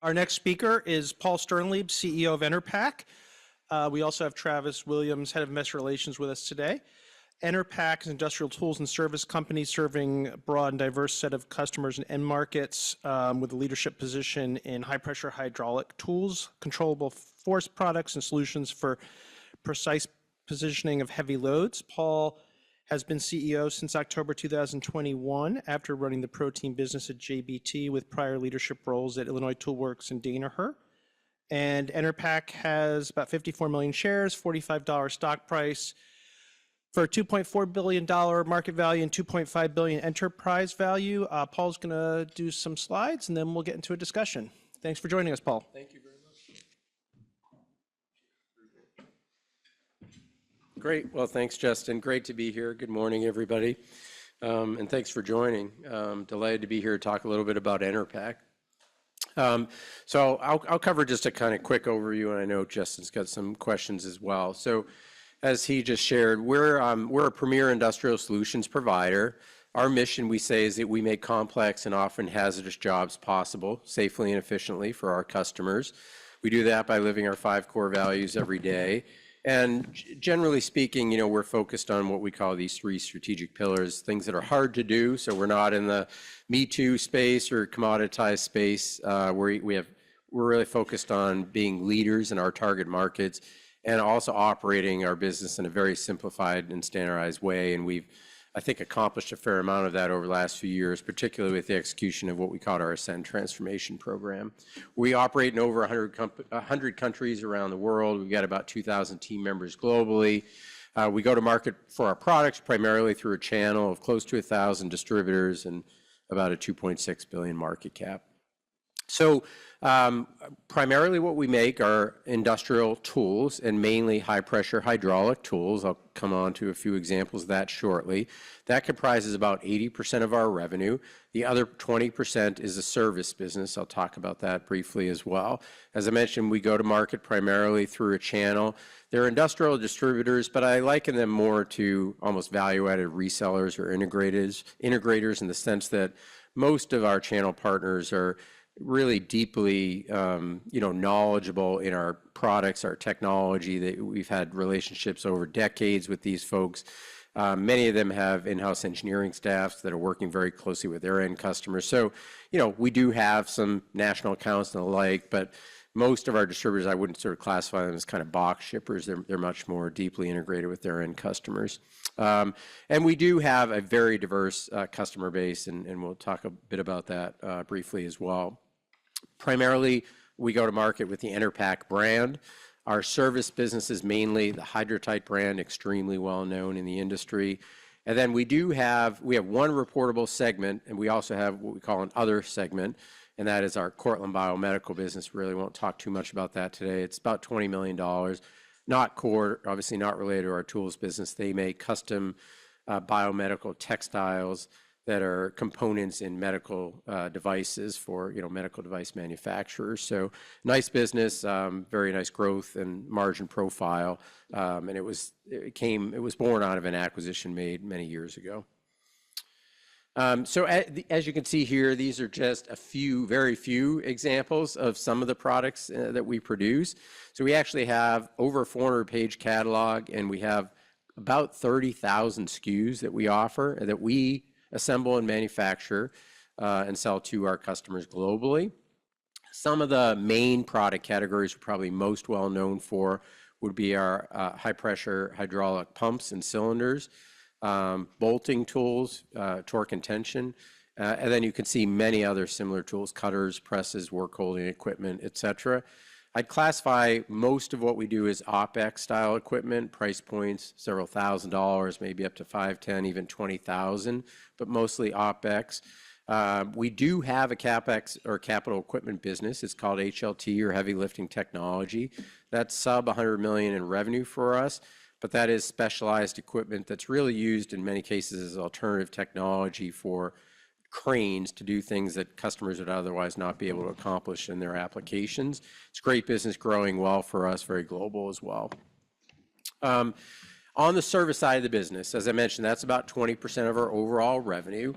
Our next speaker is Paul Sternlieb, CEO of Enerpac. We also have Travis Williams, Head of Investor Relations, with us today. Enerpac is an industrial tools and service company serving a broad and diverse set of customers and end markets with a leadership position in high-pressure hydraulic tools, controllable force products, and solutions for precise positioning of heavy loads. Paul has been CEO since October 2021 after running the protein business at JBT with prior leadership roles at Illinois Toolworks and Danaher. And Enerpac has about 54 million shares, $45 stock price, for a $2.4 billion market value and $2.5 billion enterprise value. Paul's going to do some slides and then we'll get into a discussion. Thanks for joining us, Paul. Thank you very much. Great. Well, thanks, Justin. Great to be here. Good morning, everybody. And thanks for joining. Delighted to be here to talk a little bit about Enerpac. So I'll cover just a kind of quick overview, and I know Justin's got some questions as well. So as he just shared, we're a premier industrial solutions provider. Our mission, we say, is that we make complex and often hazardous jobs possible safely and efficiently for our customers. We do that by living our 5 core values every day. And generally speaking, we're focused on what we call these 3 strategic pillars, things that are hard to do. So we're not in the Me Too space or commoditized space. We're really focused on being leaders in our target markets and also operating our business in a very simplified and standardized way. And we've, I think, accomplished a fair amount of that over the last few years, particularly with the execution of what we call our Ascend Transformation Program. We operate in over 100 countries around the world. We've got about 2,000 team members globally. We go to market for our products primarily through a channel of close to 1,000 distributors and about a $2.6 billion market cap. So primarily what we make are industrial tools and mainly high-pressure hydraulic tools. I'll come on to a few examples of that shortly. That comprises about 80% of our revenue. The other 20% is a service business. I'll talk about that briefly as well. As I mentioned, we go to market primarily through a channel. They're industrial distributors, but I liken them more to almost value-added resellers or integrators in the sense that most of our channel partners are really deeply, knowledgeable in our products, our technology. That we've had relationships over decades with these folks. Many of them have in-house engineering staffs that are working very closely with their end customers. So, we do have some national accounts and the like, but most of our distributors, I wouldn't sort of classify them as kind of box shippers. They're much more deeply integrated with their end customers. And we do have a very diverse customer base, and we'll talk a bit about that briefly as well. Primarily, we go to market with the Enerpac brand. Our service business is mainly the Hydrotite brand, extremely well known in the industry. And then we have one reportable segment, and we also have what we call an other segment, and that is our Cortland Biomedical business. Really won't talk too much about that today. It's about $20 million, not core, obviously not related to our tools business. They make custom biomedical textiles that are components in medical devices for medical device manufacturers. So nice business, very nice growth and margin profile, and it was born out of an acquisition made many years ago. So as you can see here, these are just very few examples of some of the products that we produce. So we actually have over a 400-page catalog, and we have about 30,000 SKUs that we offer and that we assemble and manufacture and sell to our customers globally. Some of the main product categories we're probably most well known for would be our high-pressure hydraulic pumps and cylinders, bolting tools, torque and tension, and then you can see many other similar tools, cutters, presses, work holding equipment, etc. I'd classify most of what we do as OpEx style equipment, price points, several $1,000s, maybe up to $5,000, $10,000, even $20,000, but mostly OpEx. We do have a CapEx or capital equipment business. It's called HLT, or Heavy Lifting Technology. That's sub $100 million in revenue for us, but that is specialized equipment that's really used in many cases as alternative technology for cranes to do things that customers would otherwise not be able to accomplish in their applications. It's great business, growing well for us, very global as well. On On the service side of the business, as I mentioned, that's about 20% of our overall revenue.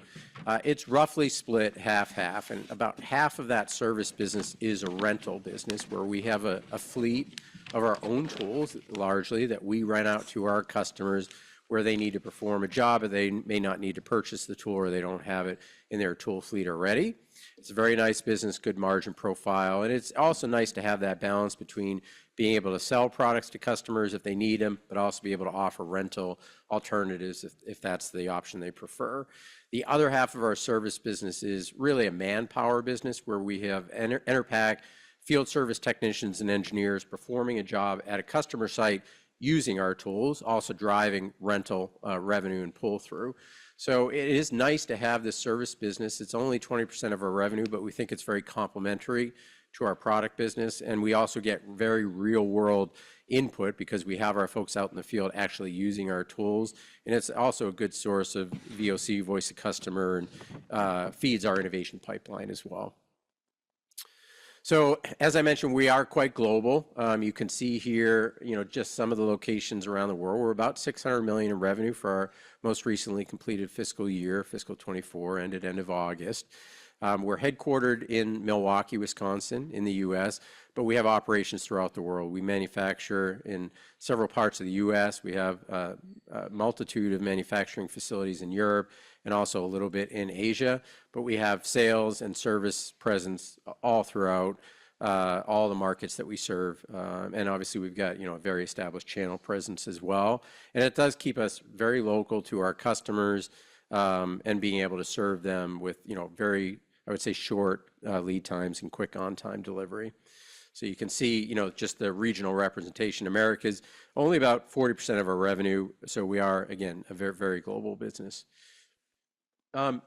It's roughly split half-half, and about half of that service business is a rental business where we have a fleet of our own tools, largely, that we rent out to our customers where they need to perform a job, or they may not need to purchase the tool, or they don't have it in their tool fleet already. It's a very nice business, good margin profile, and it's also nice to have that balance between being able to sell products to customers if they need them, but also be able to offer rental alternatives if that's the option they prefer. The other half of our service business is really a manpower business where we have Enerpac field service technicians and engineers performing a job at a customer site using our tools, also driving rental revenue and pull-through. So it is nice to have this service business. It's only 20% of our revenue, but we think it's very complementary to our product business. And we also get very real-world input because we have our folks out in the field actually using our tools. And it's also a good source of VOC, voice of customer, and feeds our innovation pipeline as well. So as I mentioned, we are quite global. You can see here, just some of the locations around the world. We're about $600 million in revenue for our most recently completed fiscal year, fiscal 24, ended end of August. We're headquartered in Milwaukee, Wisconsin, in the U.S., but we have operations throughout the world. We manufacture in several parts of the U.S. We have a multitude of manufacturing facilities in Europe and also a little bit in Asia, but we have sales and service presence all throughout all the markets that we serve. And obviously we've got, a very established channel presence as well. And it does keep us very local to our customers and being able to serve them with, very, I would say, short lead times and quick on-time delivery. So you can see, just the regional representation. America's only about 40% of our revenue, so we are, again, a very, very global business. I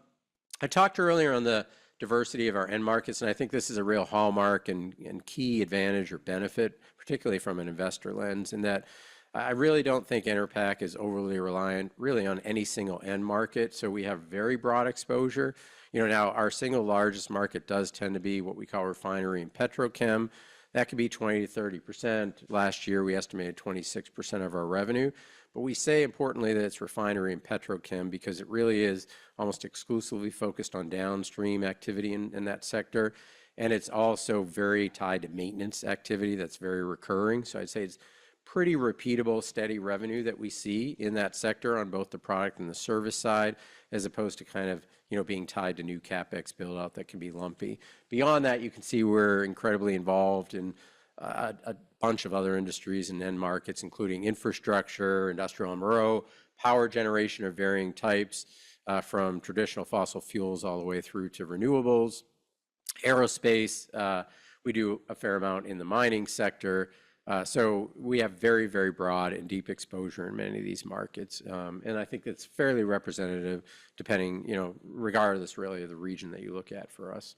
talked earlier on the diversity of our end markets, and I think this is a real hallmark and key advantage or benefit, particularly from an investor lens, in that I really don't think Enerpac is overly reliant really on any single end market, so we have very broad exposure. Now our single largest market does tend to be what we call refinery and petrochem. That could be 20 to 30%. Last year, we estimated 26% of our revenue. But we say importantly that it's refinery and petrochem because it really is almost exclusively focused on downstream activity in that sector. And it's also very tied to maintenance activity that's very recurring. So I'd say it's pretty repeatable, steady revenue that we see in that sector on both the product and the service side, as opposed to kind of, being tied to new CapEx build out that can be lumpy. Beyond that, you can see we're incredibly involved in a bunch of other industries and end markets, including infrastructure, industrial MRO, power generation of varying types, from traditional fossil fuels all the way through to renewables, aerospace. We do a fair amount in the mining sector. So we have very, very broad and deep exposure in many of these markets. And I think it's fairly representative depending, regardless really of the region that you look at for us.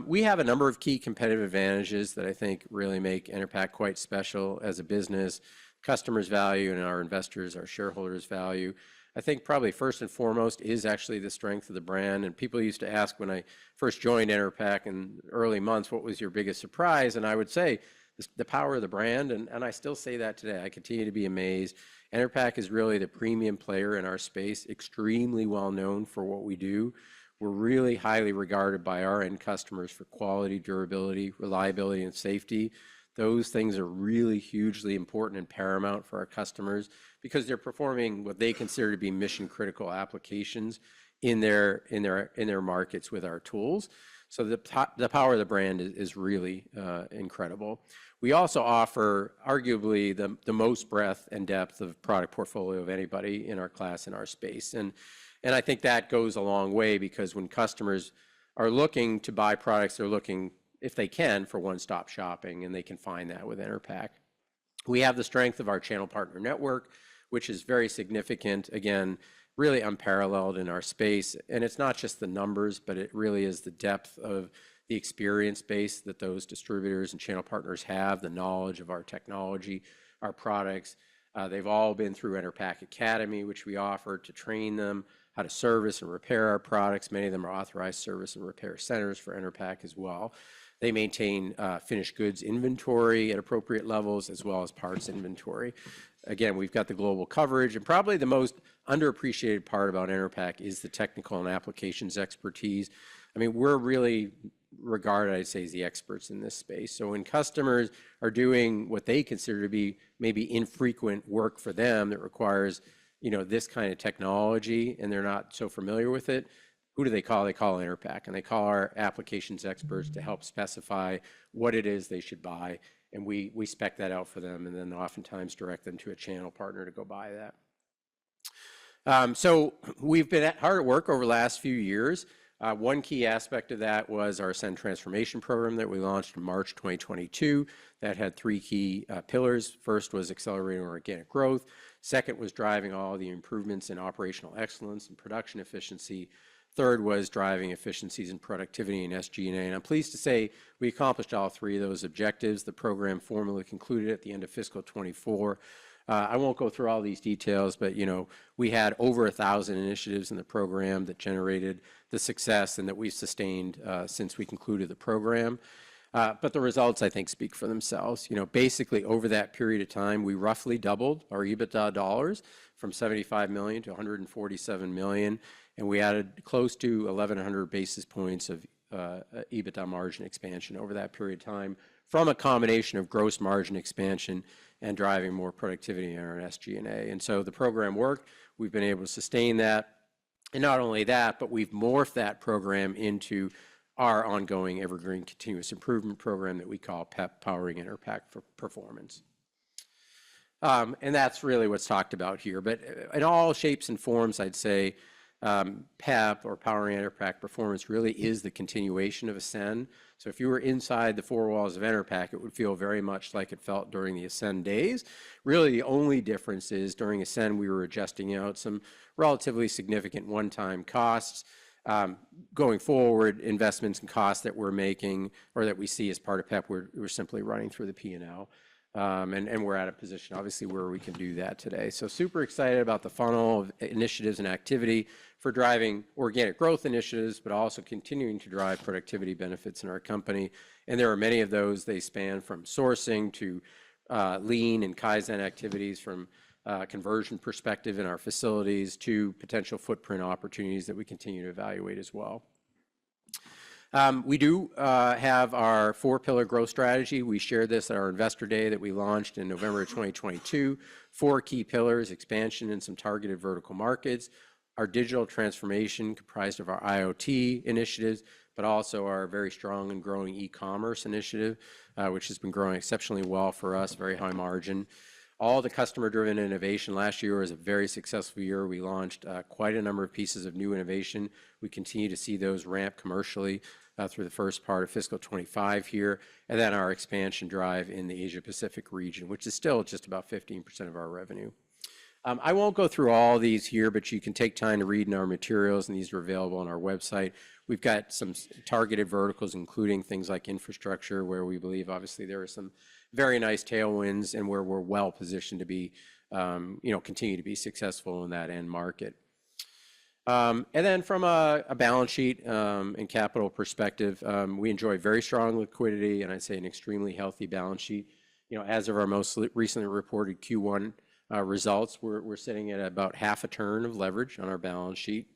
We have a number of key competitive advantages that I think really make Enerpac quite special as a business. Customers value and our investors, our shareholders value. I think probably first and foremost is actually the strength of the brand. And people used to ask when I first joined Enerpac in early months, what was your biggest surprise? And I would say the power of the brand, and I still say that today. I continue to be amazed. Enerpac is really the premium player in our space, extremely well known for what we do. We're really highly regarded by our end customers for quality, durability, reliability, and safety. Those things are really hugely important and paramount for our customers because they're performing what they consider to be mission-critical applications in their markets with our tools. So the power of the brand is really incredible. We also offer arguably the most breadth and depth of product portfolio of anybody in our class, in our space. And I think that goes a long way because when customers are looking to buy products, they're looking, if they can, for one-stop shopping, and they can find that with Enerpac. We have the strength of our channel partner network, which is very significant, again, really unparalleled in our space. And it's not just the numbers, but it really is the depth of the experience base that those distributors and channel partners have, the knowledge of our technology, our products. They've all been through Enerpac Academy, which we offer to train them how to service and repair our products. Many of them are authorized service and repair centers for Enerpac as well. They maintain finished goods inventory at appropriate levels as well as parts inventory. again, we've got the global coverage, and probably the most underappreciated part about Enerpac is the technical and applications expertise. I mean, we're really regarded, I'd say, as the experts in this space. So when customers are doing what they consider to be maybe infrequent work for them that requires, this kind of technology, and they're not so familiar with it, who do they call? They call Enerpac, and they call our applications experts to help specify what it is they should buy, and we spec that out for them, and then oftentimes direct them to a channel partner to go buy that. So we've been hard at work over the last few years. One key aspect of that was our Ascend Transformation Program that we launched in March 2022 that had three key pillars. First was accelerating organic growth. Second was driving all the improvements in operational excellence and production efficiency. Third was driving efficiencies in productivity and SG&A. And I'm pleased to say we accomplished all three of those objectives. The program formally concluded at the end of fiscal 24. I won't go through all these details, but we had over 1,000 initiatives in the program that generated the success and that we've sustained since we concluded the program. But the results, I think, speak for themselves. Basically over that period of time, we roughly doubled our EBITDA dollars from $75 million to $147 million, and we added close to 1,100 basis points of EBITDA margin expansion over that period of time from a combination of gross margin expansion and driving more productivity in our SG&A. And so the program worked. We've been able to sustain that. And not only that, but we've morphed that program into our ongoing evergreen continuous improvement program that we call PEP, Powering Enerpac for Performance. And that's really what's talked about here. But in all shapes and forms, I'd say PEP, or Powering Enerpac Performance, really is the continuation of Ascend. So if you were inside the four walls of Enerpac, it would feel very much like it felt during the Ascend days. Really, the only difference is during Ascend, we were adjusting out some relatively significant one-time costs. Going forward, investments and costs that we're making or that we see as part of PEP, we're simply running through the P&L. And we're at a position, obviously, where we can do that today. So super excited about the funnel of initiatives and activity for driving organic growth initiatives, but also continuing to drive productivity benefits in our company. And there are many of those. They span from sourcing to lean and Kaizen activities, from conversion perspective in our facilities to potential footprint opportunities that we continue to evaluate as well. We do have our four-pillar growth strategy. We shared this at our Investor Day that we launched in November of 2022. Four key pillars: expansion in some targeted vertical markets, our digital transformation comprised of our IoT initiatives, but also our very strong and growing e-commerce initiative, which has been growing exceptionally well for us, very high margin. All the customer-driven innovation. Last year was a very successful year. We launched quite a number of pieces of new innovation. We continue to see those ramp commercially through the first part of fiscal 25 here, and then our expansion drive in the Asia-Pacific region, which is still just about 15% of our revenue. I won't go through all these here, but you can take time to read in our materials, and these are available on our website. We've got some targeted verticals, including things like infrastructure, where we believe, obviously, there are some very nice tailwinds and where we're well positioned to be, continue to be successful in that end market. And then from a balance sheet and capital perspective, we enjoy very strong liquidity, and I'd say an extremely healthy balance sheet. As of our most recently reported Q1 results, we're sitting at about half a turn of leverage on our balance sheet.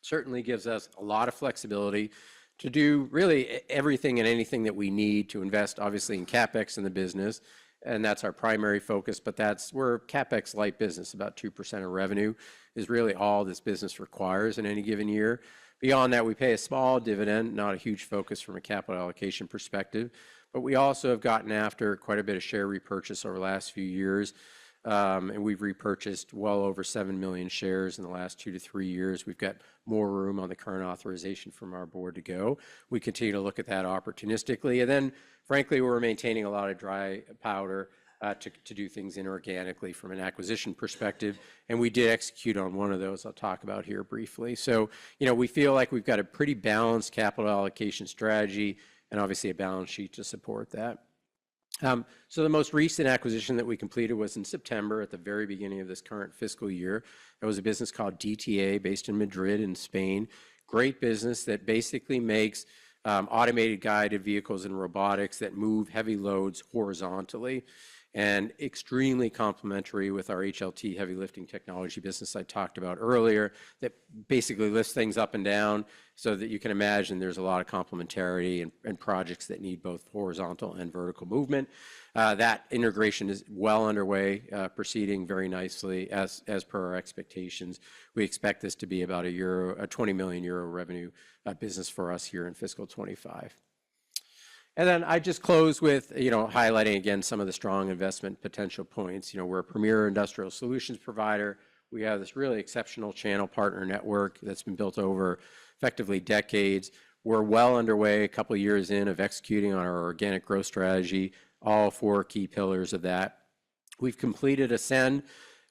Certainly gives us a lot of flexibility to do really everything and anything that we need to invest, obviously, in CapEx in the business, and that's our primary focus, but we're CapEx light business. About 2% of revenue is really all this business requires in any given year. Beyond that, we pay a small dividend, not a huge focus from a capital allocation perspective, but we also have gotten after quite a bit of share repurchase over the last few years. And we've repurchased well over 7 million shares in the last 2 to 3 years. We've got more room on the current authorization from our board to go. We continue to look at that opportunistically. And then, frankly, we're maintaining a lot of dry powder to do things inorganically from an acquisition perspective. And we did execute on one of those I'll talk about here briefly. So, we feel like we've got a pretty balanced capital allocation strategy and obviously a balance sheet to support that. So the most recent acquisition that we completed was in September, at the very beginning of this current fiscal year. It was a business called DTA, based in Madrid in Spain. Great business that basically makes automated guided vehicles and robotics that move heavy loads horizontally. and extremely complementary with our HLT heavy lifting technology business I talked about earlier, that basically lifts things up and down, so that you can imagine there's a lot of complementarity and projects that need both horizontal and vertical movement. That integration is well underway, proceeding very nicely as per our expectations. We expect this to be about a 20 million euro revenue business for us here in fiscal 25. And then I just close with, highlighting again some of the strong investment potential points. We're a premier industrial solutions provider. We have this really exceptional channel partner network that's been built over effectively decades. We're well underway, a couple of years in, of executing on our organic growth strategy, all 4 key pillars of that. We've completed Ascend.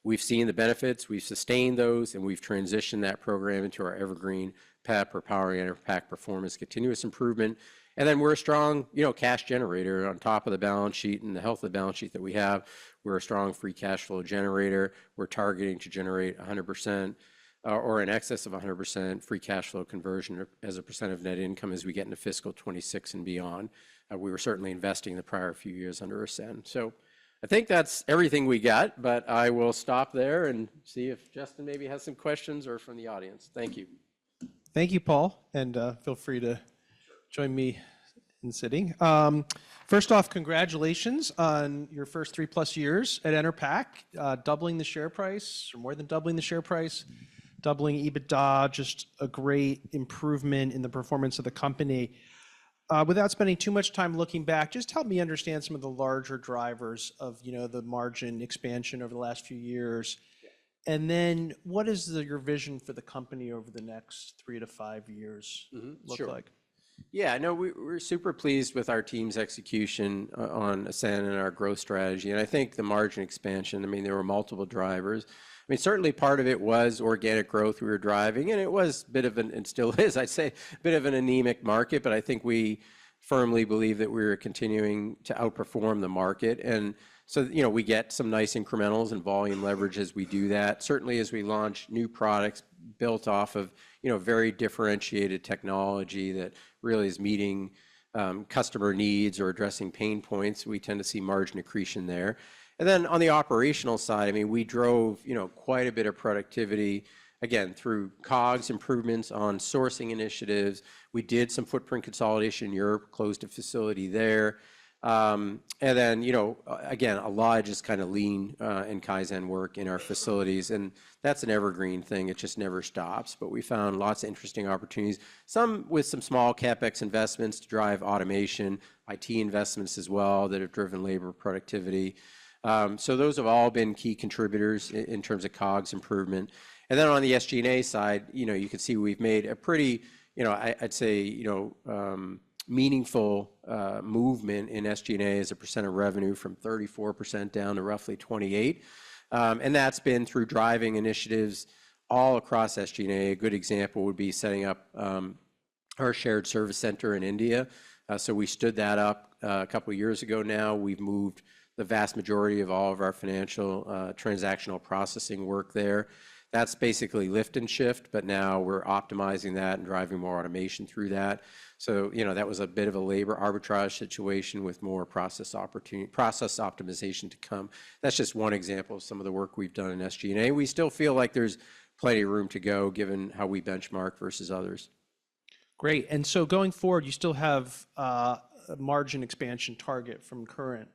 We've seen the benefits, we've sustained those, and we've transitioned that program into our evergreen PEP, or Powering Enerpac Performance Continuous Improvement. And then we're a strong, cash generator on top of the balance sheet and the health of the balance sheet that we have. We're a strong free cash flow generator. We're targeting to generate 100% or in excess of 100% free cash flow conversion as a percent of net income as we get into fiscal 26 and beyond. We were certainly investing the prior few years under Ascend. So I think that's everything we got, but I will stop there and see if Justin maybe has some questions or from the audience. Thank you. Thank you, Paul, and feel free to join me in sitting. First off, congratulations on your first 3+ years at Enerpac, doubling the share price, or more than doubling the share price, doubling EBITDA, just a great improvement in the performance of the company. Without spending too much time looking back, just help me understand some of the larger drivers of the margin expansion over the last few years. And then what is your vision for the company over the next 3 to 5 years look like? Yeah, no, we're super pleased with our team's execution on Ascend and our growth strategy. And I think the margin expansion, there were multiple drivers. Certainly part of it was organic growth we were driving, and it was a bit of and still is, I'd say, a bit of an anemic market, but I think we firmly believe that we're continuing to outperform the market. And so, we get some nice incrementals and volume leverage as we do that. Certainly as we launch new products built off of, very differentiated technology that really is meeting customer needs or addressing pain points, we tend to see margin accretion there. And then on the operational side, we drove, quite a bit of productivity, again, through COGS improvements on sourcing initiatives. We did some footprint consolidation in Europe, closed a facility there. And then, again, a lot of just kind of lean and Kaizen work in our facilities. And that's an evergreen thing. It just never stops. But we found lots of interesting opportunities, some with some small CapEx investments to drive automation, IT investments as well that have driven labor productivity. So those have all been key contributors in terms of COGS improvement. And then on the SG&A side, you can see we've made a pretty, I'd say, meaningful movement in SG&A as a percent of revenue from 34% down to roughly 28%. And that's been through driving initiatives all across SG&A. A good example would be setting up our shared service center in India. So we stood that up a couple of years ago now. We've moved the vast majority of all of our financial transactional processing work there. That's basically lift and shift, but now we're optimizing that and driving more automation through that. So, that was a bit of a labor arbitrage situation with more process optimization to come. That's just one example of some of the work we've done in SG&A. We still feel like there's plenty of room to go given how we benchmark versus others. Great. And so going forward, you still have a margin expansion target from current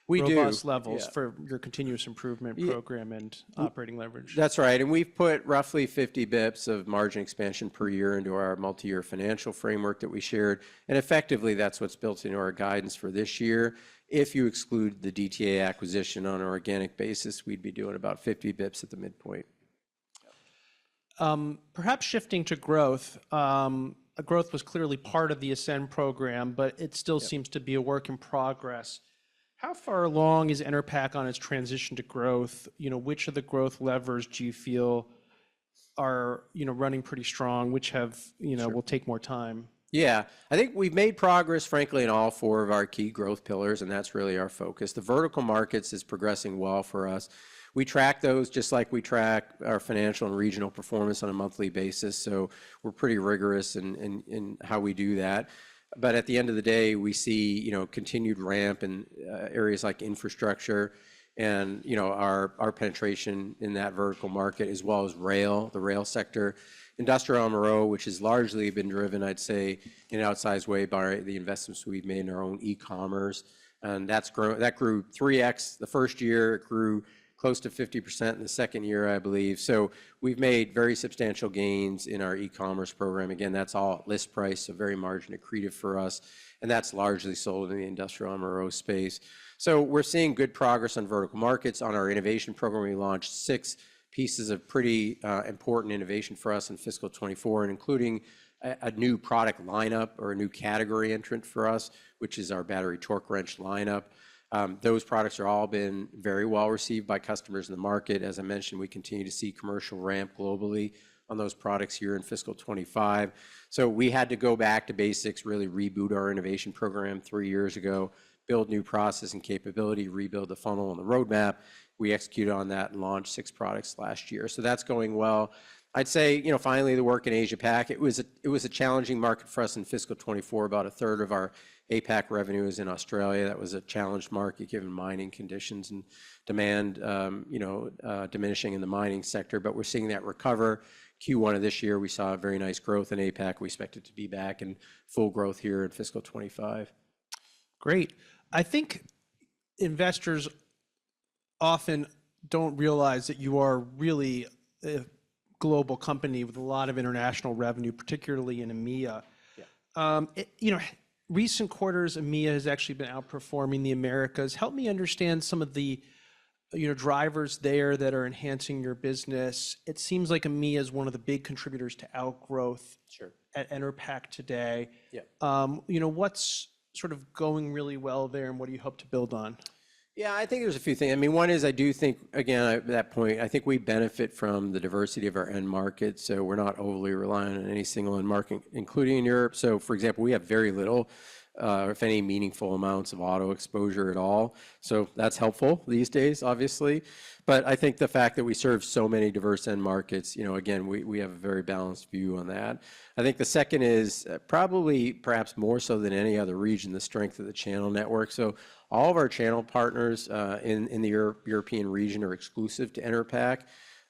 robust levels for your continuous improvement program and operating leverage. That's right. And we've put roughly 50 bips of margin expansion per year into our multi-year financial framework that we shared. And effectively, that's what's built into our guidance for this year. If you exclude the DTA acquisition on an organic basis, we'd be doing about 50 bips at the midpoint. Perhaps shifting to growth. Growth was clearly part of the Ascend program, but it still seems to be a work in progress. How far along is Enerpac on its transition to growth? Which of the growth levers do you feel are, running pretty strong, which have, will take more time? Yeah, I think we've made progress, frankly, in all 4 of our key growth pillars, and that's really our focus. The vertical markets is progressing well for us. We track those just like we track our financial and regional performance on a monthly basis, so we're pretty rigorous in how we do that. But at the end of the day, we see, continued ramp in areas like infrastructure and, our penetration in that vertical market, as well as the rail sector. Industrial MRO, which has largely been driven, I'd say, in an outsized way by the investments we've made in our own e-commerce. And that grew 3x the first year. It grew close to 50% in the second year, I believe. So we've made very substantial gains in our e-commerce program. Again, that's all at list price, so very margin accretive for us. And that's largely sold in the industrial MRO space. So we're seeing good progress on vertical markets. On our innovation program, we launched 6 pieces of pretty important innovation for us in fiscal 24, and including a new product lineup or a new category entrant for us, which is our battery torque wrench lineup. Those products are all been very well received by customers in the market. As I mentioned, we continue to see commercial ramp globally on those products here in fiscal 25. So we had to go back to basics, really reboot our innovation program 3 years ago, build new process and capability, rebuild the funnel and the roadmap. We executed on that and launched 6 products last year. So that's going well. I'd say, finally, the work in Asia-Pac, it was a challenging market for us in fiscal 24. About a third of our APAC revenue is in Australia. That was a challenged market given mining conditions and demand, diminishing in the mining sector. But we're seeing that recover. Q1 of this year, we saw very nice growth in APAC. We expect it to be back in full growth here in fiscal 25. Great. I think investors often don't realize that you are really a global company with a lot of international revenue, particularly in EMEA. Yeah. Recent quarters, EMEA has actually been outperforming the Americas. Help me understand some of the drivers there that are enhancing your business. It seems like EMEA is one of the big contributors to outgrowth at Enerpac today. Yeah. What's sort of going really well there, and what do you hope to build on? Yeah, I think there's a few things. I mean, one is I do think, again, at that point, I think we benefit from the diversity of our end markets. So we're not overly reliant on any single end market, including in Europe. So, for example, we have very little, if any, meaningful amounts of auto exposure at all. So that's helpful these days, obviously. But I think the fact that we serve so many diverse end markets, again, we have a very balanced view on that. I think the second is perhaps more so than any other region, the strength of the channel network. So all of our channel partners in the European region are exclusive to Enerpac,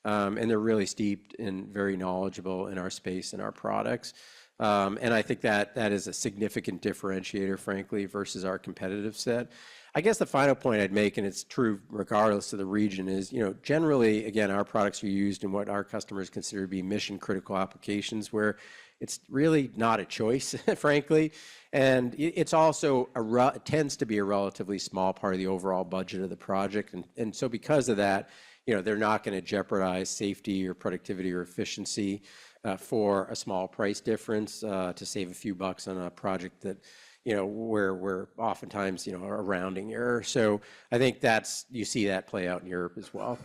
and they're really steeped and very knowledgeable in our space and our products. And I think that is a significant differentiator, frankly, versus our competitive set. I guess the final point I'd make, and it's true regardless of the region, is, generally, again, our products are used in what our customers consider to be mission-critical applications where it's really not a choice, frankly. And it's also it tends to be a relatively small part of the overall budget of the project. And so because of that, they're not going to jeopardize safety or productivity or efficiency for a small price difference to save a few bucks on a project that, where we're oftentimes, a rounding error. So I think you see that play out in Europe as well.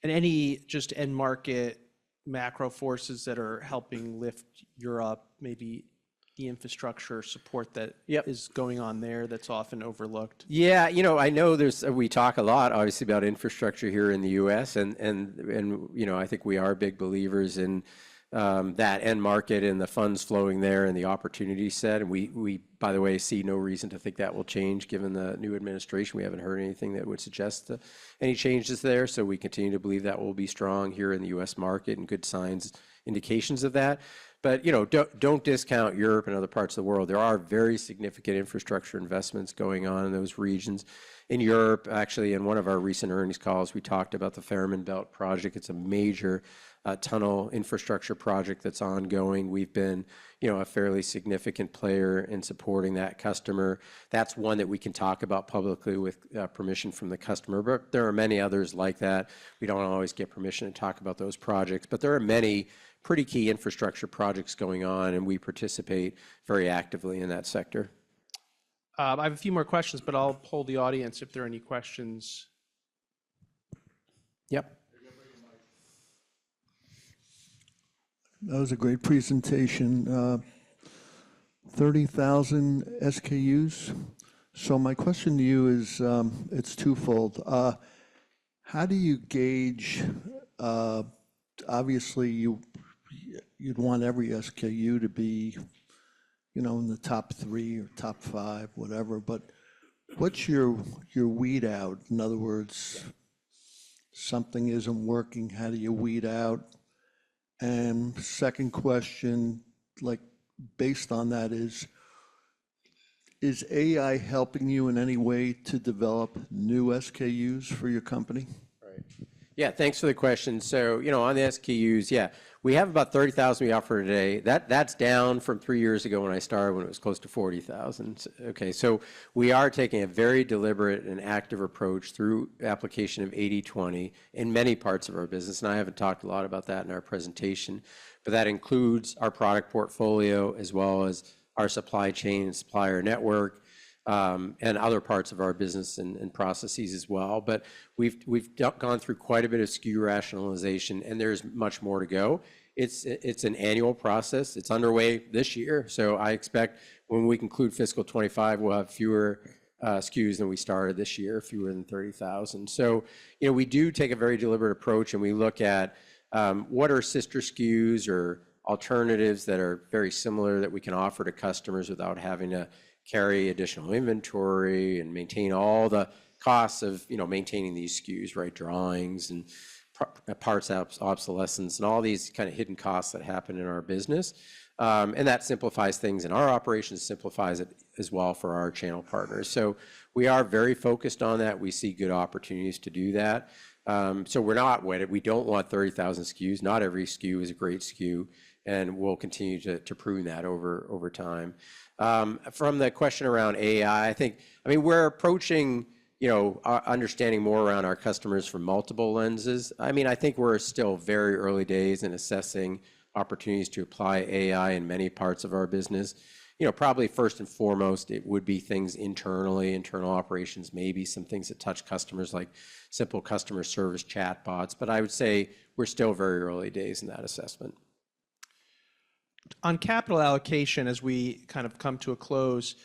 And any just end market macro forces that are helping lift Europe, maybe the infrastructure support that is going on there that's often overlooked? Yeah, I know we talk a lot, obviously, about infrastructure here in the U.S. and I think we are big believers in that end market and the funds flowing there and the opportunity set. And we, by the way, see no reason to think that will change given the new administration. We haven't heard anything that would suggest any changes there. So we continue to believe that will be strong here in the U.S. market and good signs, indications of that. But, don't discount Europe and other parts of the world. There are very significant infrastructure investments going on in those regions. In Europe, actually, in one of our recent earnings calls, we talked about the Fehmarn Belt project. It's a major tunnel infrastructure project that's ongoing. We've been, a fairly significant player in supporting that customer. That's one that we can talk about publicly with permission from the customer. But there are many others like that. We don't always get permission to talk about those projects. But there are many pretty key infrastructure projects going on, and we participate very actively in that sector. I have a few more questions, but I'll poll the audience if there are any questions. Yep. That was a great presentation. 30,000 SKUs. So my question to you is, it's twofold. How do you gauge, obviously you'd want every SKU to be you know, in the top 3 or top 5, whatever, but what's your weed out? In other words, something isn't working, how do you weed out? And second question, like based on that is AI helping you in any way to develop new SKUs for your company? Right. Yeah, thanks for the question. So, you know, on the SKUs, yeah, we have about 30,000 we offer today. That's down from 3 years ago when I started, when it was close to 40,000. Okay, so we are taking a very deliberate and active approach through application of 80/20 in many parts of our business, and I haven't talked a lot about that in our presentation, but that includes our product portfolio as well as our supply chain and supplier network, and other parts of our business and processes as well. But we've gone through quite a bit of SKU rationalization, and there's much more to go. It's an annual process. It's underway this year, so I expect when we conclude fiscal 25, we'll have fewer SKUs than we started this year, fewer than 30,000. So, you know, we do take a very deliberate approach, and we look at what are sister SKUs or alternatives that are very similar that we can offer to customers without having to carry additional inventory and maintain all the costs of, you know, maintaining these SKUs, right? Drawings and parts obsolescence and all these kind of hidden costs that happen in our business. And that simplifies things in our operations, simplifies it as well for our channel partners. So we are very focused on that. We see good opportunities to do that. So we're not wedded. We don't want 30,000 SKUs. Not every SKU is a great SKU, and we'll continue to prune that over time. From the question around AI, I mean, we're approaching, you know, understanding more around our customers from multiple lenses. I mean, I think we're still very early days in assessing opportunities to apply AI in many parts of our business. You know, probably first and foremost, it would be things internally, internal operations, maybe some things that touch customers like simple customer service chatbots. But I would say we're still very early days in that assessment. On capital allocation, as we kind of come to a close,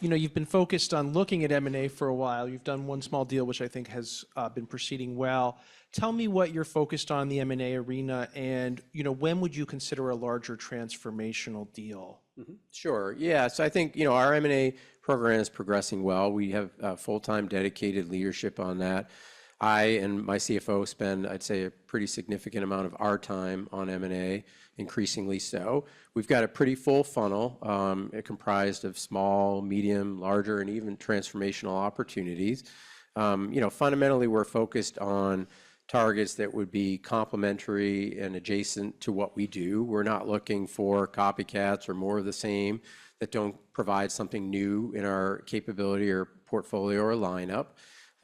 you know, you've been focused on looking at M&A for a while. You've done one small deal, which I think has been proceeding well. Tell me what you're focused on in the M&A arena, and, you know, when would you consider a larger transformational deal? Sure. Yeah. So I think, you know, our M&A program is progressing well. We have full-time dedicated leadership on that. I and my CFO spend, I'd say, a pretty significant amount of our time on M&A, increasingly so. We've got a pretty full funnel, comprised of small, medium, larger, and even transformational opportunities. You know, fundamentally, we're focused on targets that would be complementary and adjacent to what we do. We're not looking for copycats or more of the same that don't provide something new in our capability or portfolio or lineup.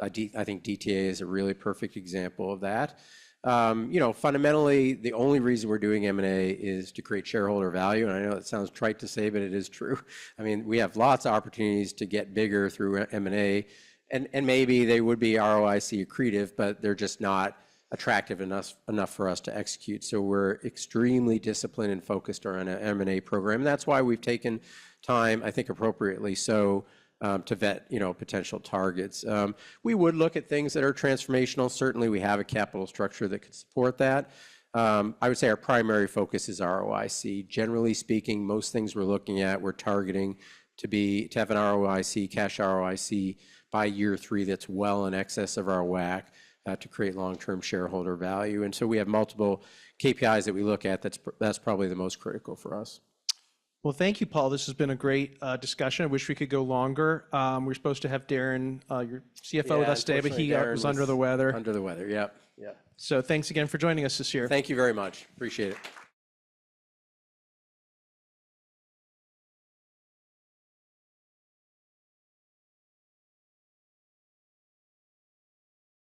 I think DTA is a really perfect example of that. You know, fundamentally, the only reason we're doing M&A is to create shareholder value. And I know it sounds trite to say, but it is true. I mean, we have lots of opportunities to get bigger through M&A, and maybe they would be ROIC accretive, but they're just not attractive enough for us to execute. So we're extremely disciplined and focused on an M&A program. And that's why we've taken time, I think appropriately so, to vet, you know, potential targets. We would look at things that are transformational. Certainly, we have a capital structure that could support that. I would say our primary focus is ROIC. Generally speaking, most things we're looking at, we're targeting to have an ROIC, cash ROIC, by year 3 that's well in excess of our WACC to create long-term shareholder value. And so we have multiple KPIs that we look at. That's probably the most critical for us. Well, thank you, Paul. This has been a great discussion. I wish we could go longer. We're supposed to have Darren, your CFO, with us today, but he was under the weather. Under the weather, yep. So thanks again for joining us this year. Thank you very much. Appreciate it.